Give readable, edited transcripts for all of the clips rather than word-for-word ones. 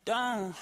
down.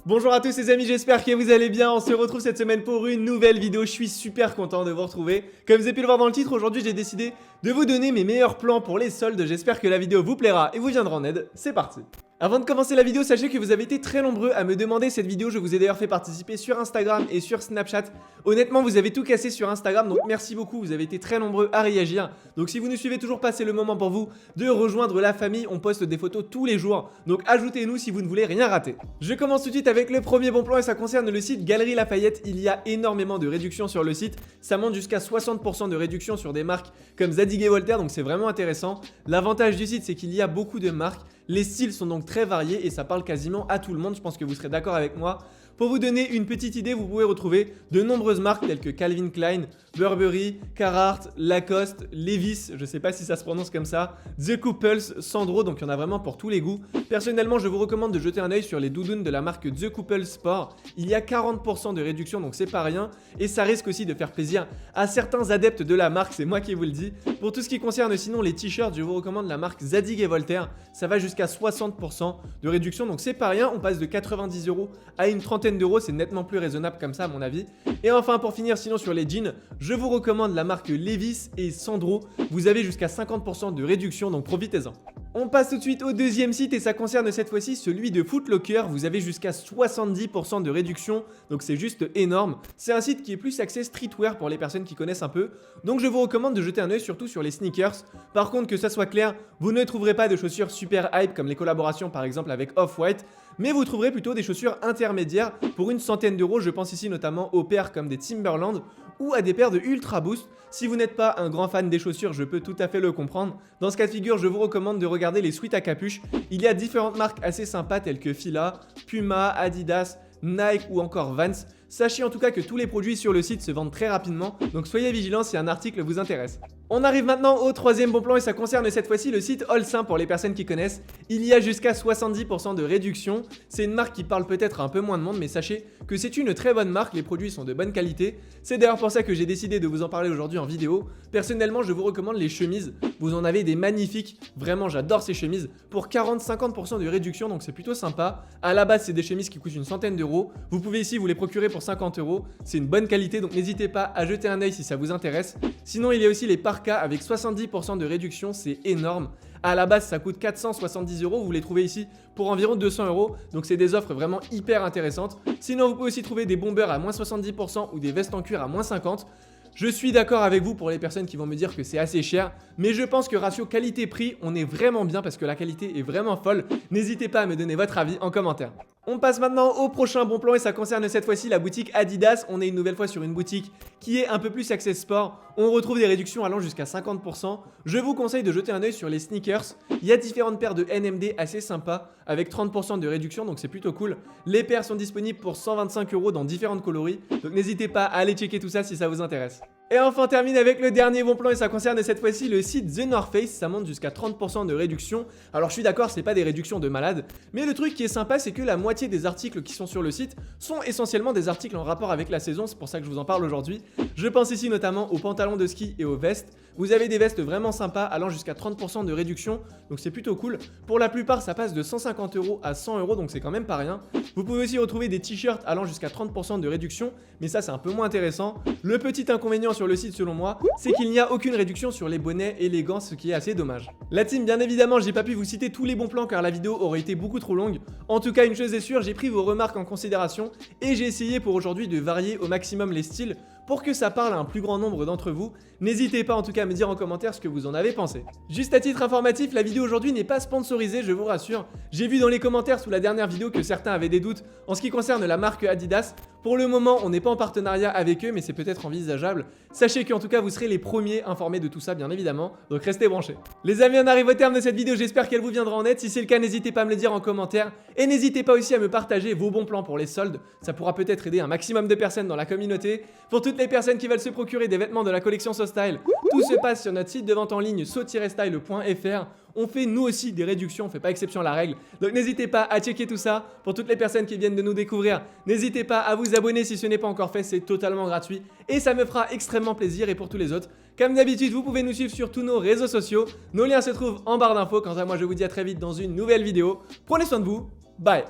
Bonjour à tous les amis, j'espère que vous allez bien. On se retrouve cette semaine pour une nouvelle vidéo. Je suis super content de vous retrouver. Comme vous avez pu le voir dans le titre, aujourd'hui j'ai décidé de vous donner mes meilleurs plans pour les soldes. J'espère que la vidéo vous plaira et vous viendra en aide. C'est parti. Avant de commencer la vidéo, sachez que vous avez été très nombreux à me demander cette vidéo. Je vous ai d'ailleurs fait participer sur Instagram et sur Snapchat. Honnêtement, vous avez tout cassé sur Instagram, donc merci beaucoup. Vous avez été très nombreux à réagir. Donc si vous ne suivez toujours pas, c'est le moment pour vous de rejoindre la famille. On poste des photos tous les jours, donc ajoutez-nous si vous ne voulez rien rater. Je commence tout de suite avec le premier bon plan et ça concerne le site Galeries Lafayette. Il y a énormément de réductions sur le site. Ça monte jusqu'à 60% de réduction sur des marques comme Zadig et Voltaire, donc c'est vraiment intéressant. L'avantage du site, c'est qu'il y a beaucoup de marques. Les styles sont donc très variés et ça parle quasiment à tout le monde, je pense que vous serez d'accord avec moi. Pour vous donner une petite idée, vous pouvez retrouver de nombreuses marques telles que Calvin Klein, Burberry, Carhartt, Lacoste, Levi's, je sais pas si ça se prononce comme ça, The Couples, Sandro, donc il y en a vraiment pour tous les goûts. Personnellement, je vous recommande de jeter un œil sur les doudounes de la marque The Couples Sport. Il y a 40% de réduction, donc c'est pas rien, et ça risque aussi de faire plaisir à certains adeptes de la marque, c'est moi qui vous le dis. Pour tout ce qui concerne sinon les t-shirts, je vous recommande la marque Zadig et Voltaire, ça va jusqu'à 60% de réduction, donc c'est pas rien, on passe de 90 € à une trentaine d'euros, c'est nettement plus raisonnable comme ça à mon avis. Et enfin pour finir sinon sur les jeans, je vous recommande la marque Levi's et Sandro, vous avez jusqu'à 50% de réduction, donc profitez-en. On passe tout de suite au deuxième site et ça concerne cette fois-ci celui de Foot Locker. Vous avez jusqu'à 70% de réduction, donc c'est juste énorme. C'est un site qui est plus axé streetwear pour les personnes qui connaissent un peu. Donc je vous recommande de jeter un œil surtout sur les sneakers. Par contre, que ça soit clair, vous ne trouverez pas de chaussures super hype comme les collaborations par exemple avec Off-White, mais vous trouverez plutôt des chaussures intermédiaires pour une centaine d'euros. Je pense ici notamment aux paires comme des Timberland ou à des paires de Ultra Boost. Si vous n'êtes pas un grand fan des chaussures, je peux tout à fait le comprendre. Dans ce cas de figure, je vous recommande de regarder les sweats à capuche. Il y a différentes marques assez sympas telles que Fila, Puma, Adidas, Nike ou encore Vans. Sachez en tout cas que tous les produits sur le site se vendent très rapidement, donc soyez vigilants si un article vous intéresse. On arrive maintenant au troisième bon plan et ça concerne cette fois-ci le site Olsin pour les personnes qui connaissent. Il y a jusqu'à 70% de réduction. C'est une marque qui parle peut-être à un peu moins de monde, mais sachez que c'est une très bonne marque, les produits sont de bonne qualité. C'est d'ailleurs pour ça que j'ai décidé de vous en parler aujourd'hui en vidéo. Personnellement, je vous recommande les chemises. Vous en avez des magnifiques, vraiment j'adore ces chemises. Pour 40-50% de réduction, donc c'est plutôt sympa. À la base, c'est des chemises qui coûtent une centaine d'euros. Vous pouvez ici vous les procurer pour 50 €. C'est une bonne qualité, donc n'hésitez pas à jeter un œil si ça vous intéresse. Sinon, il y a aussi les parkas avec 70% de réduction, c'est énorme. À la base, ça coûte 470 €, vous les trouvez ici pour environ 200 €, donc c'est des offres vraiment hyper intéressantes. Sinon, vous pouvez aussi trouver des bombers à moins 70% ou des vestes en cuir à moins 50 €. Je suis d'accord avec vous pour les personnes qui vont me dire que c'est assez cher, mais je pense que ratio qualité-prix, on est vraiment bien parce que la qualité est vraiment folle. N'hésitez pas à me donner votre avis en commentaire. On passe maintenant au prochain bon plan et ça concerne cette fois-ci la boutique Adidas. On est une nouvelle fois sur une boutique qui est un peu plus axée sport. On retrouve des réductions allant jusqu'à 50%. Je vous conseille de jeter un œil sur les sneakers. Il y a différentes paires de NMD assez sympas avec 30% de réduction, donc c'est plutôt cool. Les paires sont disponibles pour 125 € dans différentes coloris, donc n'hésitez pas à aller checker tout ça si ça vous intéresse. Et enfin on termine avec le dernier bon plan et ça concerne cette fois-ci le site The North Face, ça monte jusqu'à 30% de réduction. Alors je suis d'accord, c'est pas des réductions de malade, mais le truc qui est sympa c'est que la moitié des articles qui sont sur le site sont essentiellement des articles en rapport avec la saison, c'est pour ça que je vous en parle aujourd'hui. Je pense ici notamment aux pantalons de ski et aux vestes. Vous avez des vestes vraiment sympas allant jusqu'à 30% de réduction, donc c'est plutôt cool. Pour la plupart ça passe de 150 € à 100 €, donc c'est quand même pas rien. Vous pouvez aussi retrouver des t-shirts allant jusqu'à 30% de réduction, mais ça c'est un peu moins intéressant. Le petit inconvénient sur le site selon moi, c'est qu'il n'y a aucune réduction sur les bonnets et les gants, ce qui est assez dommage. La team, bien évidemment, j'ai pas pu vous citer tous les bons plans car la vidéo aurait été beaucoup trop longue. En tout cas, une chose est sûre, j'ai pris vos remarques en considération et j'ai essayé pour aujourd'hui de varier au maximum les styles pour que ça parle à un plus grand nombre d'entre vous. N'hésitez pas en tout cas à me dire en commentaire ce que vous en avez pensé. Juste à titre informatif, la vidéo aujourd'hui n'est pas sponsorisée, je vous rassure. J'ai vu dans les commentaires sous la dernière vidéo que certains avaient des doutes en ce qui concerne la marque Adidas. Pour le moment, on n'est pas en partenariat avec eux, mais c'est peut-être envisageable. Sachez qu'en tout cas, vous serez les premiers informés de tout ça, bien évidemment. Donc restez branchés. Les amis, on arrive au terme de cette vidéo. J'espère qu'elle vous viendra en aide. Si c'est le cas, n'hésitez pas à me le dire en commentaire. Et n'hésitez pas aussi à me partager vos bons plans pour les soldes. Ça pourra peut-être aider un maximum de personnes dans la communauté. Pour toutes les personnes qui veulent se procurer des vêtements de la collection So Style, Tout se passe sur notre site de vente en ligne saut-style.fr. On fait nous aussi des réductions, on fait pas exception à la règle. Donc n'hésitez pas à checker tout ça. Pour toutes les personnes qui viennent de nous découvrir, n'hésitez pas à vous abonner si ce n'est pas encore fait, c'est totalement gratuit et ça me fera extrêmement plaisir. Et pour tous les autres, comme d'habitude, vous pouvez nous suivre sur tous nos réseaux sociaux. Nos liens se trouvent en barre d'infos. Quant à moi, je vous dis à très vite dans une nouvelle vidéo. Prenez soin de vous. Bye.